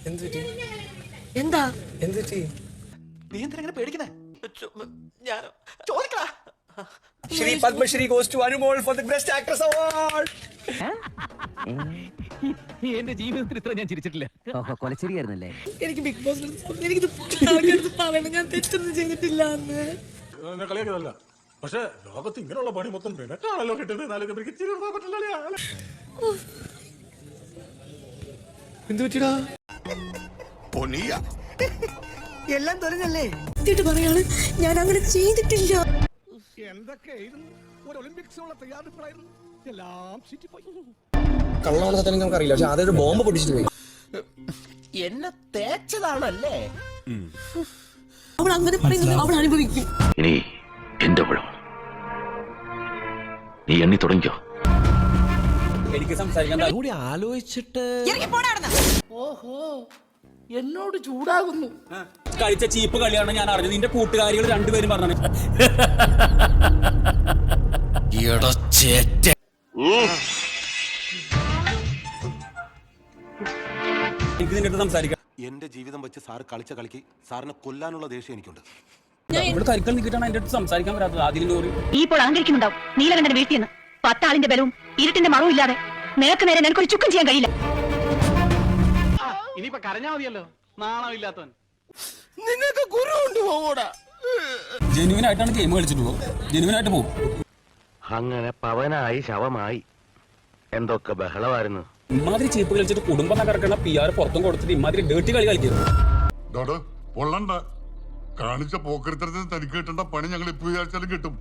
എന്താ നീ എന്തിനാ പേടിക്കുന്നേ? ചോദിക്കടാ. Shri Padma Shri goes to Anumol for the Best Actress Award. എന്റെ ജീവിതത്തിൽ ഇത്ര ഞാൻ ചിരിച്ചിട്ടില്ല. കൊലച്ചിരിയായിരുന്നല്ലേ? എനിക്ക് ബിഗ് ബോസ് എനിക്ക് പറയണം, ഞാൻ തെറ്റൊന്നും ചെയ്തിട്ടില്ല എന്ന്. കളിയാക്കതല്ല, പക്ഷെ ലോകത്ത് ഇങ്ങനെയുള്ള പണി മൊത്തം നിനക്കാണല്ലോ കിട്ടുന്നത്. എന്ത് പറ്റിടാ? എല്ലാം തൊലഞ്ഞല്ലേ പറയാണ്, ഞാൻ അങ്ങനെ ചെയ്തിട്ടില്ല. കള്ളമാണ് സത്യം നമുക്ക് അറിയില്ല, പക്ഷെ അതൊരു ബോംബ് പൊട്ടിച്ചിട്ട് പോയി. എന്നെ തേച്ചതാണല്ലേ? അവൾ അങ്ങനെ പറയുന്നത് അവൾ അനുഭവിക്കും. ഇനി എന്റെ പഴം നീ എണ്ണി തുടങ്ങിക്കോ. എനിക്ക് സംസാരിക്കാൻ കൂടി ആലോചിച്ചിട്ട് ഓഹോ, എന്നോട് ചൂടാകുന്നു. കളിച്ച ചീപ്പ് കളിയാണ് ഞാൻ അറിഞ്ഞത്. നിന്റെ കൂട്ടുകാരികൾ രണ്ടുപേരും പറഞ്ഞു. എനിക്ക് നിന്റെ അടുത്ത് സംസാരിക്കാം. എന്റെ ജീവിതം വെച്ച് സാർ കളിച്ച കളിക്ക് സാറിനെ കൊല്ലാനുള്ള ദേഷ്യം എനിക്കുണ്ട്. ഇവിടെ കരിക്കൽ നിൽക്കിട്ടാണ് എന്റെ അടുത്ത് സംസാരിക്കാൻ വരാത്തത്. ആദ്യം ലോറി ഈ ഇപ്പോൾ അഹങ്കരിക്കുന്നുണ്ടാവും. നീലകണ്ഠന്റെ വീഴ്ത്തിയെന്ന് 10 ആളിന്റെ ബലവും ഇരുട്ടിന്റെ മറവും ഇല്ലാതെ നേർക്ക് നേരെ നിനക്കൊരു ചുക്കും ചെയ്യാൻ കഴിയില്ല. ഇനിയിപ്പോ കരഞ്ഞാ മതിയല്ലോ, നാണമില്ലാത്തവൻ. നിങ്ങൾക്ക് ഗുരു കൊണ്ട് പോകൂടാ. ജെന്യൂൻ ആയിട്ടാണ് ഗെയിം കളിച്ചിട്ട് പോകും. ജെന്യൂൻ ആയിട്ട് പോകും. അങ്ങനെ പവനായി ശവമായി എന്തൊക്കെ ബഹളമായിരുന്നു. ഇമാതിരി ചീപ്പ് കളിച്ചിട്ട് കുടുംബം തകർക്കണ PR പുറത്തും കൊടുത്തിട്ട് ഇമാതിരി ഡേർട്ടി കളി കളിക്കുന്നു. പൊള്ളണ്ട, കാണിച്ച പോക്കരുത്തരത്തിന് തനിക്ക് കിട്ടേണ്ട പണി ഞങ്ങൾ ഇപ്പൊ വിചാരിച്ചാലും കിട്ടും.